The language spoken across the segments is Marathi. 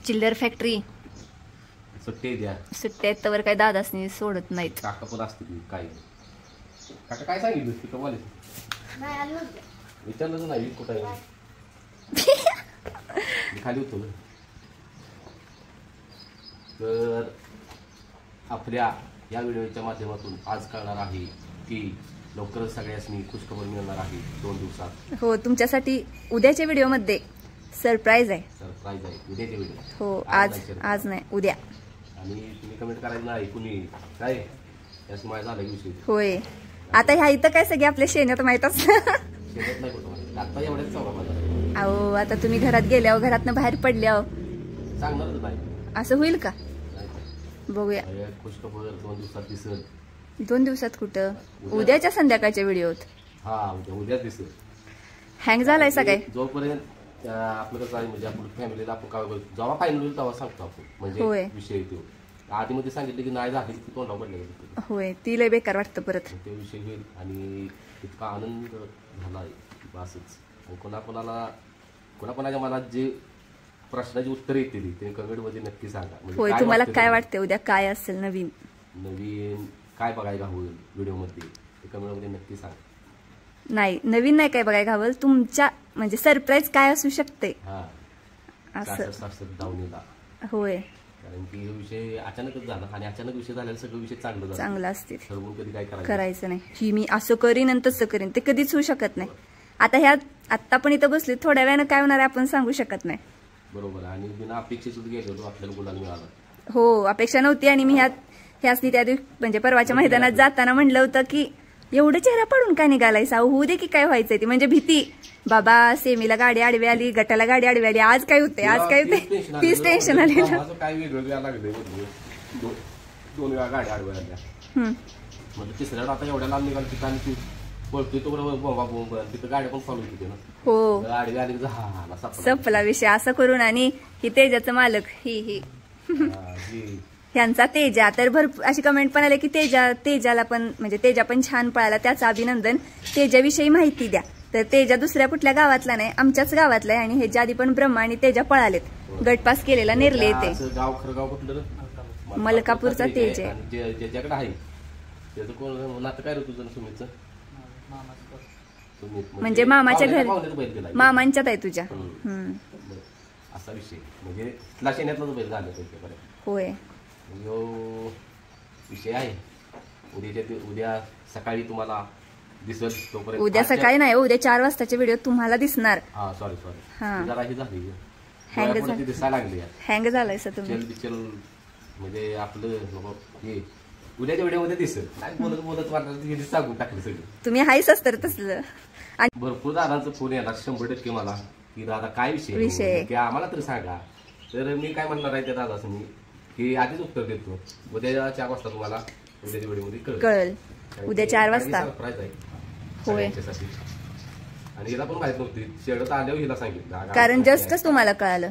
चिल्लर फॅक्टरी सुट्टे द्या. सुट्ट्या आहेत तर काय दादासनी सोडत नाहीत. काका पण असते काय काका काय सांगितलं तिथं मला विचारलं नाही कुठं खाली होतो ना. तर आपल्या या व्हिडिओच्या माध्यमातून आज कळणार आहे की लवकरच सगळ्यांनी खुशखबर मिळणार आहे 2 दिवसात. हो तुमच्यासाठी उद्याच्या व्हिडिओमध्ये सरप्राईज आहे. सरप्राईज आहे उद्याच्या व्हिडिओ. हो आज नाही उद्या. आणि तुम्ही कमेंट करायचं नाही कुणी काय याच माहिती झालं विषय. होय आता ह्या इथं काय सगळे आपल्या शेण्यात माहित असतं. शेण्यात नाही कुठं आता एवढ्याच चौघा माझा. अहो आता तुम्ही घरात गेल्यावर घरातनं बाहेर पडल्यावर सांगणारच नाही असं होईल का बघूया. खुशखबर 2 दिवसात दिसल. 2 दिवसात कुठं उद्याच्या संध्याकाळच्या व्हिडिओत. हा उद्याच दिसल. हँग झालाय सगळे जोपर्यंत आपलं कसं आहे म्हणजे आपण फॅमिलीला आपण काय जेव्हा फायनल होईल तेव्हा सांगतो आपण म्हणजे विषय तो आधी मध्ये सांगितलं की नाही झाली ती तोंडा पडले. होय ती लय बेकार वाटतं परत ते विषय होईल आणि इतका आनंद झाला आहे असंच. कोणाकोणाच्या मनात जे प्रश्नाची उत्तर येतील ते कमेंट मध्ये नक्की सांगा. होय तुम्हाला काय वाटतं उद्या काय असेल नवीन काय बघायला होईल व्हिडिओ मध्ये ते कमेंट मध्ये नक्की सांगा. नाही नवीन नाही काय बघायला हवं तुमच्या म्हणजे सरप्राईज काय असू शकते असं डाऊन. होय कारण की विषय अचानकच झाला आणि अचानक विषय झालेला सगळं विषय चांगलं असते. कधी काय करायचं नाही की मी असं करीन आणि तसं करीन ते कधीच होऊ शकत नाही. आता पण इथं बसली थोड्या वेळानं काय होणार आपण सांगू शकत नाही. बरोबर. आणि बिना अपेक्षेत गेलो आपल्याला गुलाल मिळाला. हो अपेक्षा नव्हती. आणि मी ह्यासनी त्या दिवशी म्हणजे परवाच्या मैदानात जाताना म्हणलं होतं की एवढं चेहरा पडून काय निघालायचा होऊ दे की काय व्हायचंय ती म्हणजे भीती. बाबा सेमीला गाडी आडवी आली गटाला गाडी आडवी आली आज काय होते तीच टेन्शन आली. काय वेगवेगळ्या लागले 2 वेळा गाडी आडव्या आल्या म्हणजे तिसऱ्या आता एवढ्या लांब निघाल तिथं ती पळतोय तो बोंबा बोंब तिथं गाडी पण फॉलो होती ना. हो गाडी आली सपला विषय असं करून. आणि ही तेजाचं मालक ही ह्यांचा तेजा तर भरपूर अशी कमेंट पण आले की तेजाला पण म्हणजे तेजा पण छान पळाला त्याचं अभिनंदन. तेजाविषयी माहिती द्या. तर तेजा दुसऱ्या कुठल्या गावातला नाही आमच्याच गावातला आहे. आणि ह्याच्या आधी पण ब्रह्मा आणि तेजा पळालेत. गटपास केलेला नेरले येते मलकापूरचा तेज आहे. ज्याच्याकडे आहे त्याचं कोण नातं काय रे तुझं सुमितचं म्हणजे मामाच्या घरी मामांच्यात आहे तुझ्या. असा विषय म्हणजे तिथला शेण्यातलाच बैल झाला त्याच्याकडे. होय विषय आहे. उद्या सकाळी तुम्हाला दिसेल. तोपर्यंत उद्या सकाळी नाही उद्या 4 वाजताच्या व्हिडिओ तुम्हाला दिसणार. सॉरी जरा ही झाली दिसायला लागली हँग झालाय सर तुम्ही चल म्हणजे आपलं हे उद्याच्या व्हिडिओ दिसेल. बोलत बोलत वाटलं सांगून टाकलं सगळं तुम्ही हायच असतं तसलं. आणि भरपूर दादांचं फोन येणार 100% मला की दादा काय विषय की आम्हाला तरी सांगा. तर मी काय म्हणणार आहे त्या दादासनी की आधीच उत्तर देतो. उद्या 4 वाजता तुम्हाला उद्याच्या व्हिडिओ कळेल. उद्या 4 वाजता सरप्राईज आहे होय. आणि हिला पण माहित नव्हती शेडत आल्यावर हिला सांगितलं कारण जस्टच तुम्हाला कळालं.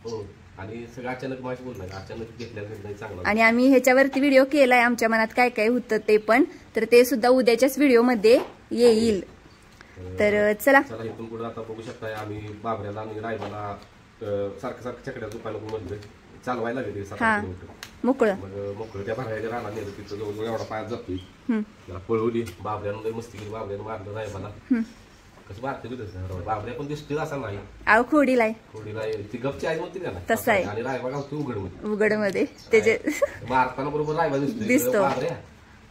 हो आणि सगळं अचानक माझी बोलणार अचानक घेतल्यानंतर चांगला. आणि आम्ही ह्याच्यावरती व्हिडिओ केलाय आमच्या मनात काय काय होतं ते पण तर ते सुद्धा उद्याच्याच व्हिडिओ मध्ये येईल. तर चला इथून पुढे आता बघू शकताय आम्ही बाबऱ्याला आणि रायबाला सारखं चकड्या दुकान म्हणलं चालवायला लागले 7 किलोमीटर मोकळं त्या भरायच्या राहणार नेलं तिथं जवळ एवढा पायात जातोय. त्याला पळवली बाबऱ्यानं मस्ती केली बाबऱ्यानं मारलं रायबाला कसं मारते बाबऱ्या पण दिसतील असं नाही. अहो खोडीला ती गपची आई म्हणते ना तसं आहे. आणि रायबा गावतो उघड मध्ये त्याचे मारताना बरोबर रायबा दिसतो बाबऱ्या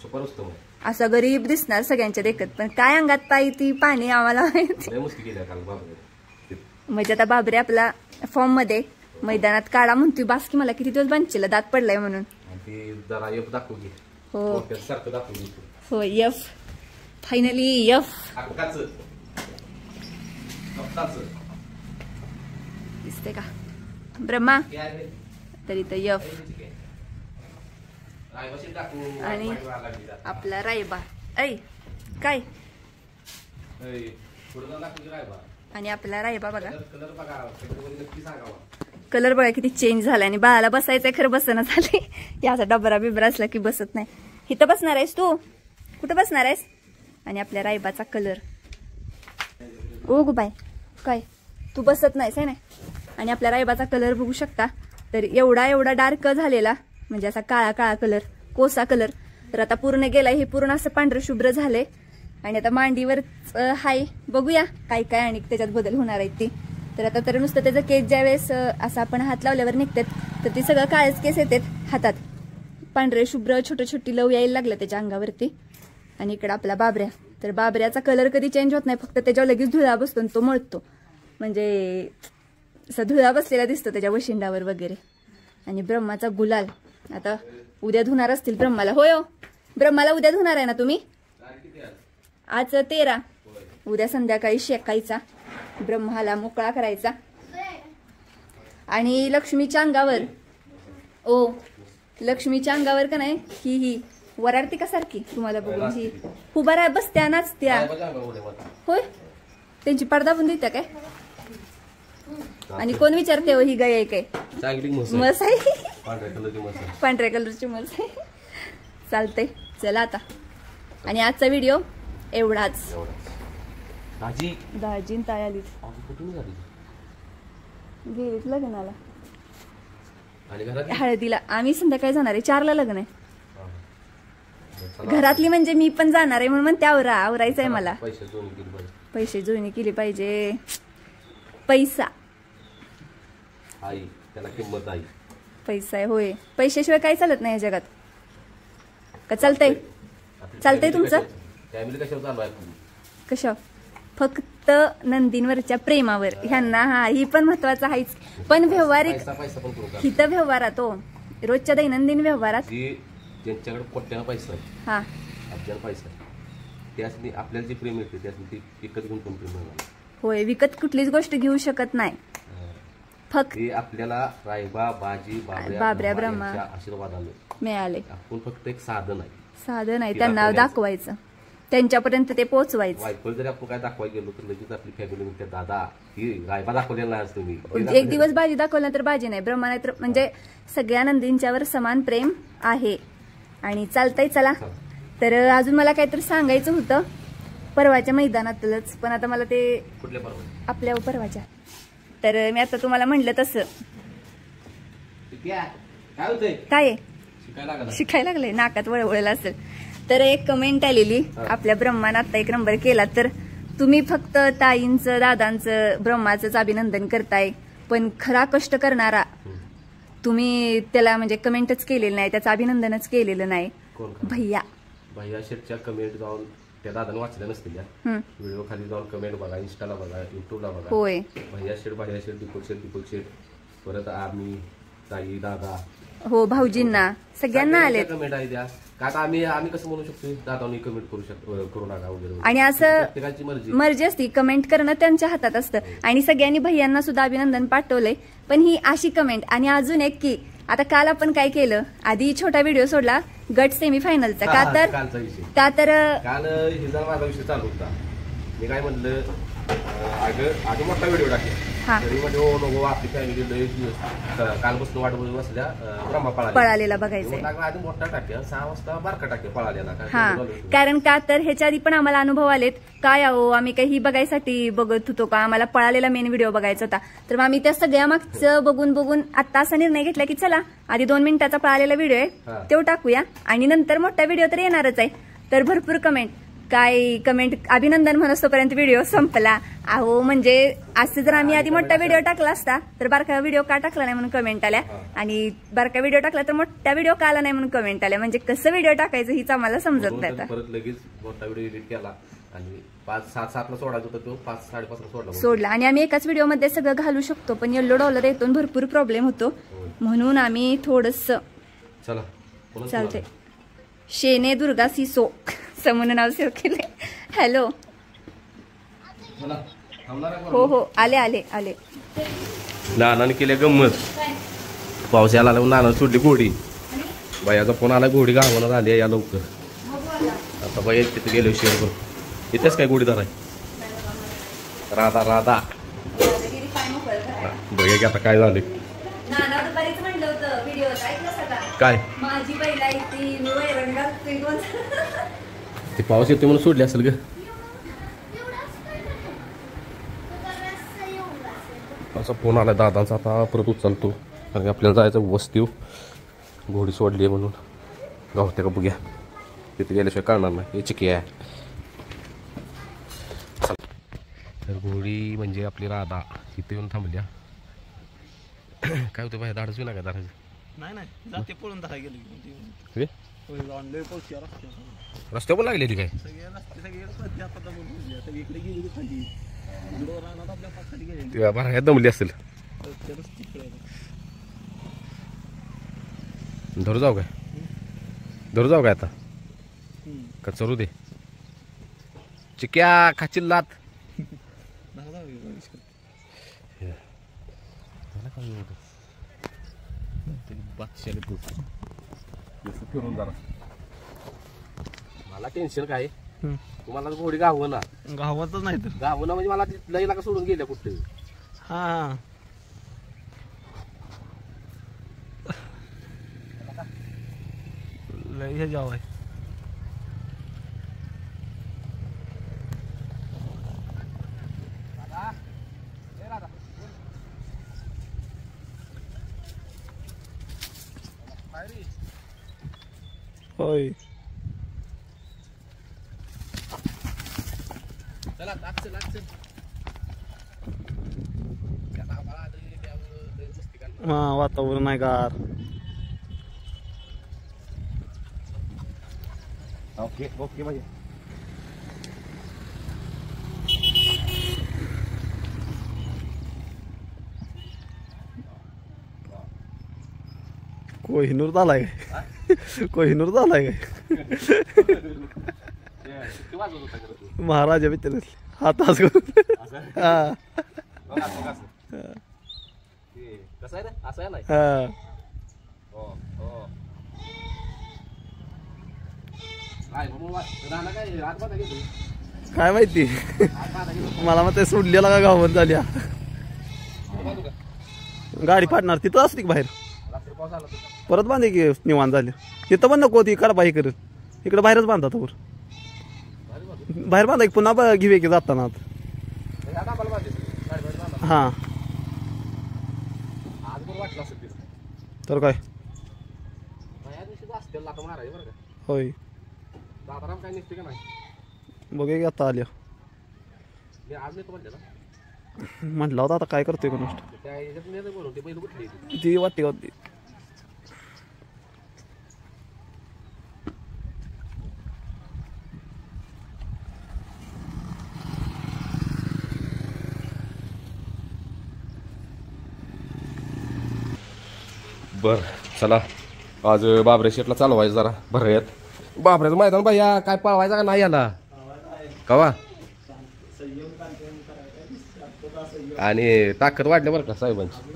चुपर असतो असं गरीब दिसणार सगळ्यांच्या देखत पण काय अंगात पायी ती पाणी आम्हाला मस्ती केली काल बाबऱ्या. म्हणजे आता बाबरे आपला फॉर्म मध्ये मैदानात काढा म्हणतोय बास की मला किती दिवस बांधशील दात पडलाय म्हणून. हो यफ फायनली यफ दिसते का ब्रह्मा तरी तर यफ. आणि आपला रायबा ऐ काय आणि आपला रायबा बघा कलर बघा किती चेंज झालाय. आणि बाळाला बसायचंय खरं बसणं झालंय. याचा डबरा बिबरा असला की बसत नाही. इथं बसणार आहेस तू कुठं बसणार आहेस. आणि आपल्या रायबाचा कलर ओ गो बाय काय तू बसत नाहीस आहे ना. आणि आपल्या रायबाचा कलर बघू शकता तर एवढा डार्क झालेला म्हणजे असा काळा कलर, कोसा कलर, तर आता पूर्ण गेलाय. हे पूर्ण असं पांढरं शुभ्र झालंय आणि आता मांडीवर हाय. बघूया काय काय आणि त्याच्यात बदल होणार आहेत ती. तर आता तर नुसतं त्याचं केस ज्यावेळेस असं आपण हात लावल्यावर निघतात तर ती सगळं काळेच केस येतात हातात, पांढरे शुभ्र छोटी लव यायला लागलं त्याच्या अंगावरती. आणि इकडं आपला बाबऱ्या, तर बाबऱ्याचा कलर कधी चेंज होत नाही, फक्त त्याच्यावर लगेच धुळा बसतो आणि तो मळतो, म्हणजे असा धुळा बसलेला दिसतो त्याच्या वशिंडावर वगैरे. आणि ब्रह्माचा गुलाल आता उद्या धुणार असतील ब्रह्माला. होय हो, ब्रह्माला उद्या धुणार आहे ना तुम्ही? आज 13, उद्या संध्याकाळी शेकायचा, ब्रह्माला मोकळा करायचा. आणि लक्ष्मीच्या अंगावर लक्ष्मीच्या अंगावर का नाही ही वराडती का सारखी तुम्हाला बघून, ही उभा बसत्या नाचत्या. होय, त्यांची पडदा पण देत्या काय? आणि कोण विचारते हो ही गाय आहे काय? मस आहे, पांढऱ्या कलरची मस आहे. चालतंय, चला आता. आणि आजचा व्हिडिओ एवढाच. दाजी ताई आली, गेलीत लग्नाला हळदीला. आम्ही संध्याकाळी जाणार आहे, 4ला लग्न आहे. घरातली म्हणजे मी पण जाणार आहे म्हणून त्यावर आवरायचं आहे मला. पैसे जुळणी केली पाहिजे. पैसा त्याला किंमत आहे, पैसा आहे. होय, पैशाशिवाय काय चालत नाही या जगात. का चालतंय? चालतंय तुमचं कशा? फक्त नंदींवरच्या प्रेमावर. ह्यांना ही पण महत्वाचं आहेच, पण व्यवहारिक हिथं व्यवहारात रोजच्या दैनंदिन व्यवहारात ज्यांच्याकडे कोट्यानं पैसा आहे, हा आपल्याला पैसा आहे, त्यासनी आपल्याला जे प्रेम मिळते त्यासनी ते विकत घेऊन पण प्रेम मिळणार. होय, विकत कुठलीच गोष्ट घेऊ शकत नाही. फक्त आपल्याला रायबा बाजी बाबऱ्या ब्रह्मा आशीर्वादाने मिळाले. आपण फक्त एक साधन आहे, त्यांना दाखवायचं, त्यांच्यापर्यंत ते पोहोचवायचं. वायफळ जरी आपण काय दाखवायला गेलो तर लगेच आपली फॅमिली म्हणते दादा ही रायबा दाखवलेला नाही असतो मी. एक दिवस बाजी दाखवलं तर बाजी नाही, ब्रह्मा नाही तर म्हणजे सगळ्या नंदींच्यावर समान प्रेम आहे. आणि चालतंय, चला. तर अजून मला काहीतरी सांगायचं होतं परवाच्या मैदानातलंच, पण आता मला ते कुठल्या आपल्या परवाच्या, तर मी आता तुम्हाला म्हणलं तसं काय शिकायला लागले, नाकात वळवळलं असेल. तर एक कमेंट आलेली आपल्या ब्रह्मानं आता 1 नंबर केला. तर तुम्ही फक्त ताईंचं दादांचं ब्रह्माचंच अभिनंदन करताय, पण खरा कष्ट करणारा तुम्ही त्याला म्हणजे कमेंटच केलेलं नाही, त्याचं अभिनंदनच केलेलं नाही. भैया शेटच्या कमेंट जाऊन त्या दादाने वाचल्या नसतील, व्हिडिओ खाली जाऊन कमेंट बघा, इंस्टाला बघा, युट्यूबला बघा. होय, भैया शेट, दीपक शेट, परत आम्ही ताई दादा, हो भाऊजींना सगळ्यांना आले कमेंट आहे द्या. का आम्ही कसं म्हणू शकतो दादांनी कमेंट करू नका वगैरे. आणि असं प्रत्येकाची मर्जी असती, कमेंट करणं त्यांच्या हातात असतं. आणि सगळ्यांनी भैयांना सुद्धा अभिनंदन पाठवलंय, पण ही अशी कमेंट. आणि अजून एक की आता काल आपण काय केलं, आधी छोटा व्हिडिओ सोडला गट सेमीफायनलचा, का तर काल हिचा माझा विषय चालू होता. मी काय म्हणलं, अगं मोठा व्हिडिओ टाकला तरी म्हणजे नको आपली फॅमिली कालपासून वाट बघून बसल्या ब्रह्मा पळालेला बघायचं. आधी मोठा टाक्या 6 वाजता बारका टाक्या पळालेला. कारण का तर ह्याच्या आधी पण आम्हाला अनुभव आलेत काय आम्ही काही बघायसाठी बघत होतो का, आम्हाला पळालेला मेन व्हिडिओ बघायचा होता. तर मग आम्ही त्या सगळ्या मागचं बघून आता असा निर्णय घेतला की चला आधी 2 मिनिटाचा पळालेला व्हिडिओ आहे तो टाकूया आणि नंतर मोठा व्हिडिओ तर येणारच आहे. तर भरपूर कमेंट अभिनंदन म्हणतोपर्यंत व्हिडिओ संपला. म्हणजे असं जर आम्ही आधी मोठा व्हिडिओ टाकला असता तर बारका व्हिडिओ का टाकला नाही म्हणून कमेंट आल्या, आणि बारका व्हिडिओ टाकला तर मोठा व्हिडिओ का आला नाही म्हणून कमेंट आल्या. म्हणजे कसं व्हिडिओ टाकायचं हीच आम्हाला समजत नाही. परत लगेच मोठा व्हिडिओ एडिट केला आणि 5-7 सोडायचा होता तो 5-5:30 सोडला. आणि आम्ही एकाच व्हिडिओ मध्ये सगळं घालू शकतो, पण येल्लो डॉलर येतो भरपूर प्रॉब्लेम होतो, म्हणून आम्ही थोडस चालते. शेने दुर्गा सिसो समून नाव सेव केले. हॅलो, हो आले. नानाने केले गंमत. पाऊस यायला नाना सोडली घोडी. बायाचा फोन आला, घोडी गावाला झाली या लवकर. आता बाई तिथे गेलो शेअर करून. इथेच काय घोडीदार आहे राधा बघा की आता काय झाले. काय ते पाऊस येतो म्हणून सोडले असेल ग. असा फोन आला दादांचा, आता परत उचलतो. कारण आपल्याला जायचं वस्तीव घोडी सोडली म्हणून गावते का बघूया तिथे गेल्याशिवाय कळणार नाही हे चिकी आहे. तर घोडी म्हणजे आपली राधा इथे येऊन थांबल्या. काय होतं बाहेर धाडच बी नाही का धाडायचं नाही जाते पळून धाडा गेली रस्त्यावर पण लागलेली काय बरं दमली असेल. धरू जाऊ काय आता का चरू दे चिक्या खाचिल लात फिरून जरा मला टेन्शन काय तुम्हाला घोडी गाव ना गावातच नाही तर गाव ना म्हणजे मला लईला का सोडून गेल्या कुठे. हा लई हे जाव आहे. होय हा वातावरण आहे गार. ओके ओके भाई कोहिनूर झालाय काय कोहिनूर झालाय काय महाराजा मित्र हात तास कसं आहे रे असं आहे नाही काय माहिती मला मग ते सोडलेला का गावात झाल्या गाडी फाडणार तिथं असते की बाहेर परत बांधे की निवांत झाले तिथं पण नको ती कडा बाई करत इकडे बाहेरच बांधा तर बाहेर बांधा की पुन्हा घेऊया की जाताना हा तर काय होय बघे की आता आल्या म्हटलं होता आता काय करतोय का ती वाटते होती. बर चला आज बाबरे शेटला चालवायचं जरा भरयात बाबऱ्याचं मैदान भैया काय पळवायचा का नाही याला कवा आणि ताकद वाढल्या बरं का साहेबांची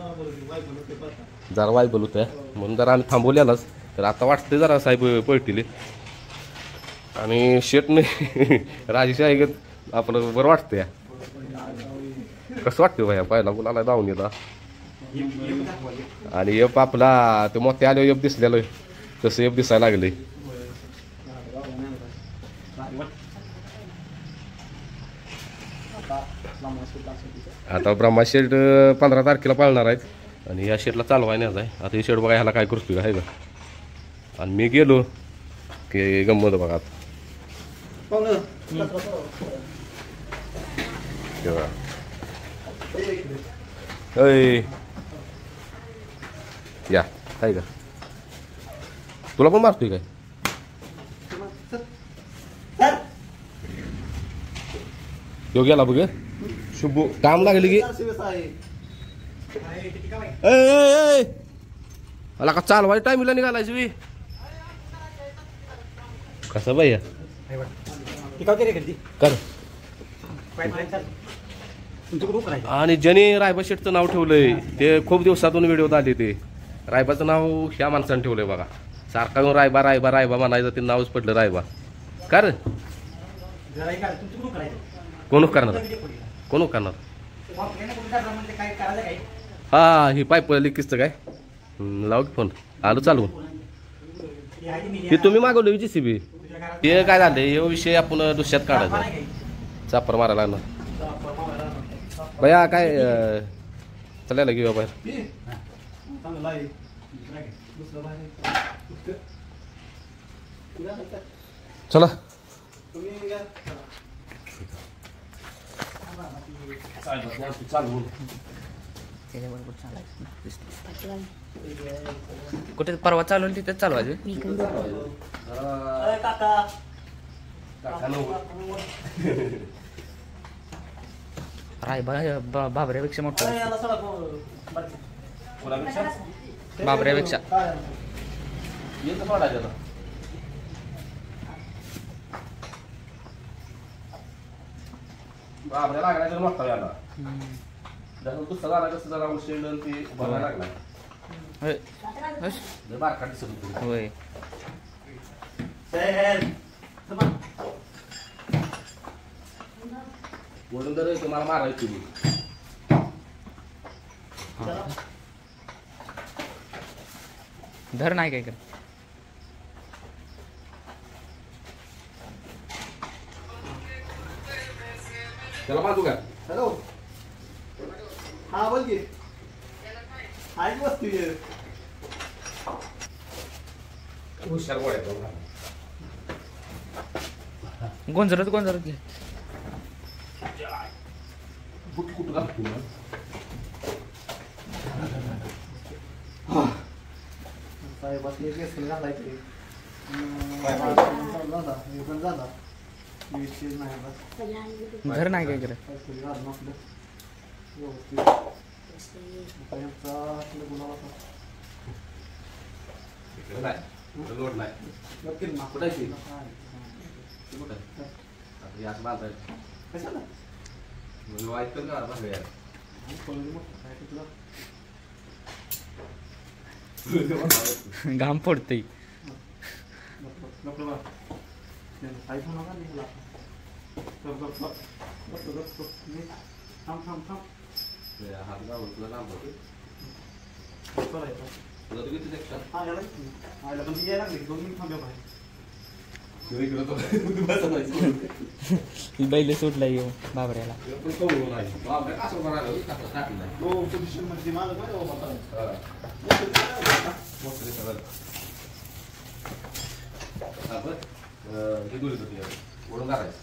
जरा वायबल होत्या म्हणून जरा आम्ही थांबवल्यालाच तर आता वाटते जरा साहेब पळतील आणि शेटने राजेश ऐकत आपलं बरं वाटतंय कसं वाटतं भैया पहिला मुलाला जाऊन येला आणि यप आपला ते मोठे आले यप दिसलेलं तसं यप दिसायला लागले. आता ब्रह्मा शेड 15 तारखेला पाळणार आहेत आणि या शेडला चालवाय नाही आहे. आता हे शेड बघा ह्याला काय करतोय का आहे का आणि मी गेलो की गंमत बघा या काय का तुला पण मारतोय काय यो गेला बघ शुभू काम लागली की मला का चालवाय टाइमला निघालायच मी कसं भैया कर आणि ज्याने रायबा शेटचं नाव ठेवलंय ते खूप दिवसातून व्हिडिओत आले ते रायबाचं नाव ह्या माणसाने ठेवलंय बघा सारखा येऊन रायबा रायबा रायबा म्हणायचं ते नावच पडलं रायबा का रे कोण करणार हा ही पाईप लिकीच काय लाव की फोन आलो चालवून हे तुम्ही मागवलं JCB ते काय झालं हे विषय आपण दुसऱ्यात काढायचा चापर मारायला लागणार भैया काय चालायला घेऊया बाहेर चांगला आहे दुसरं बाहेर चला तुम्ही या. चालू कुठे परवा चालवून तिथे चालवायचे राय बाबऱ्यापेक्षा मोठं बाबऱ्यापेक्षा बाबऱ्या लागला तर मोठा याला जसं दुसरा झाला कसं जरा उशीर ते बघायला लागला बारका दिसत होतो होय म्हणून तर तुम्हाला मारायची मी धर नाही काय कर त्याला बाजू का हॅलो हा बोल की ऐक वस्तू हुशार गोळ्या गोंजरत घे कुठं कुठं घालतो ना साहेबातले केस घालायचे झाला विषय नाही धर नाही काय करत लोड नाही कुठं असं बांधायचं कशाला म्हणजे ऐकतं का बाहेर घाम फोडतय हात गावून तुला लांब होते तुला तू किती देखता बैल सुटला येऊ बाबऱ्याला ओढून करायचं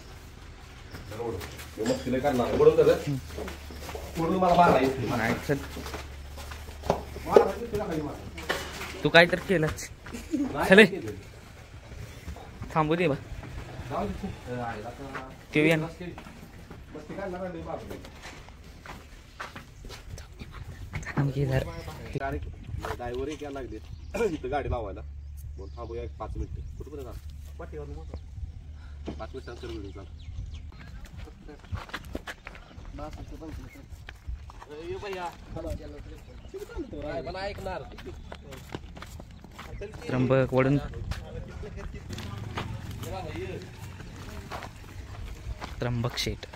मस्तीला करणार ओढून करत ओढून मला मारायचं तू काय तर केलंच चले थांबू दे बा टीव्ही आण ड्रायव्हर एक यायला लागले इथं गाडी लावायला मग थांबूया 5 मिनिटं कुठं कुठं पाठीवर 5 मिनिटांचं व्हिडिओ चाल ऐकणार त्र्यंबक वडून त्र्यंबक शेट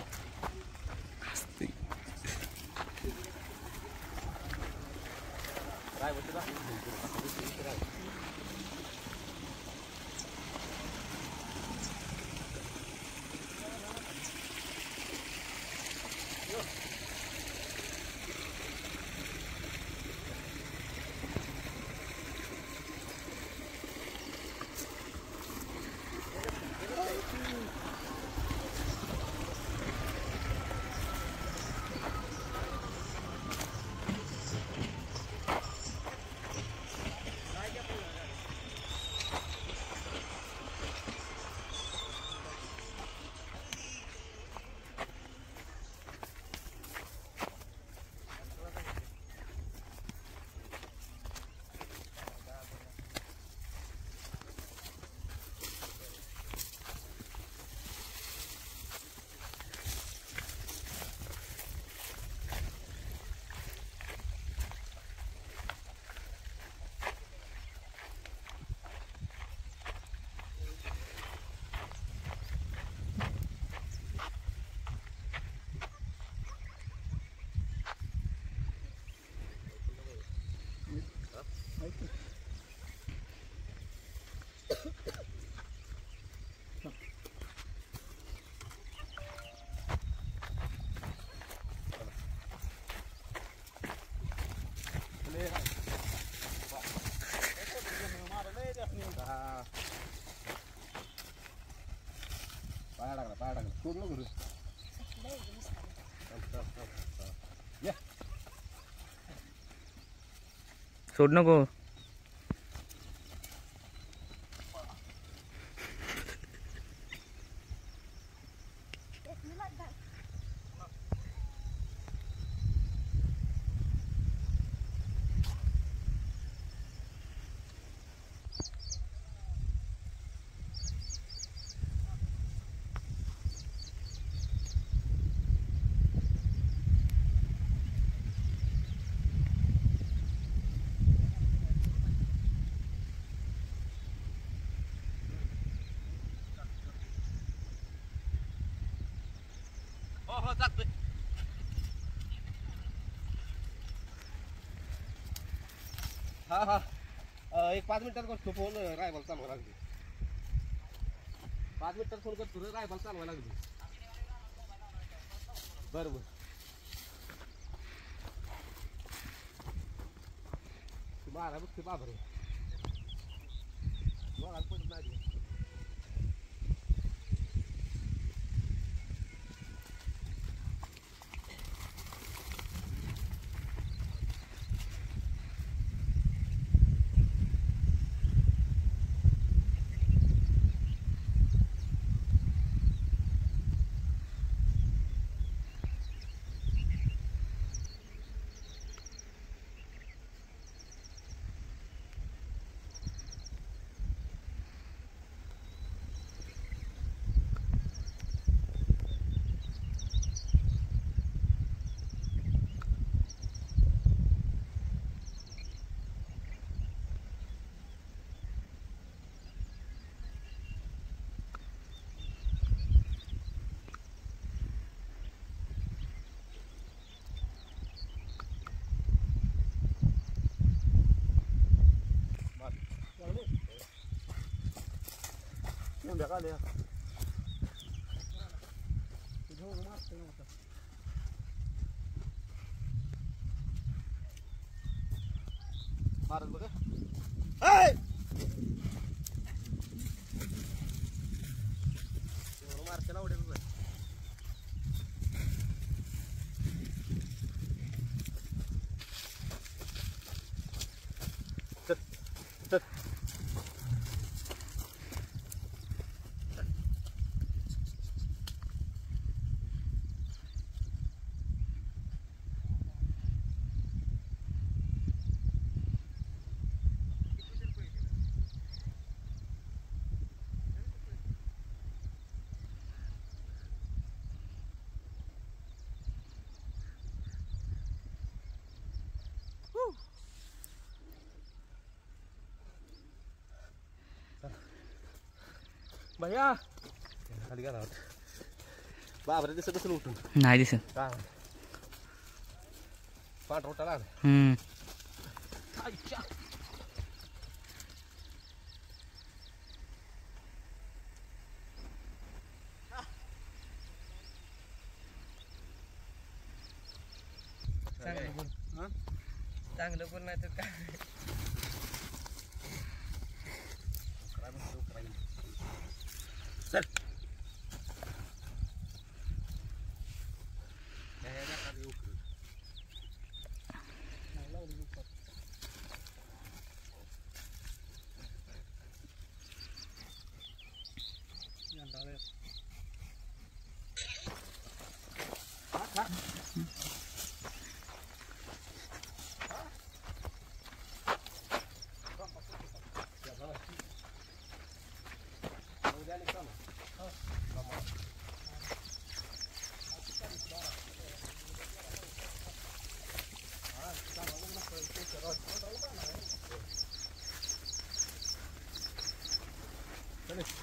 सोड नको. हो जातोय. हा एक 5 मिनिटात करतो फोन. रायबाला चालवा लागली. 5 मिनिटात फोन करतो रे. रायबाला चालवा लागली. बरं बारा बघते बाबरे पडत नाही. मारत बघ. मारते आवडेल. भैया खाली गेला बाबरे दिसत असेल उठून. नाही दिसत. काय पांढरोटा लागला. चांगलं बोल नाही तर काय. चल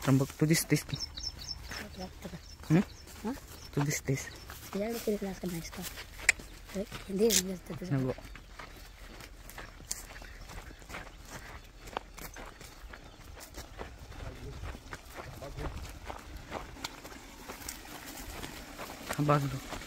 त्र्यंबक तू दिसतेस की. तू दिसतेस. नको. बाजू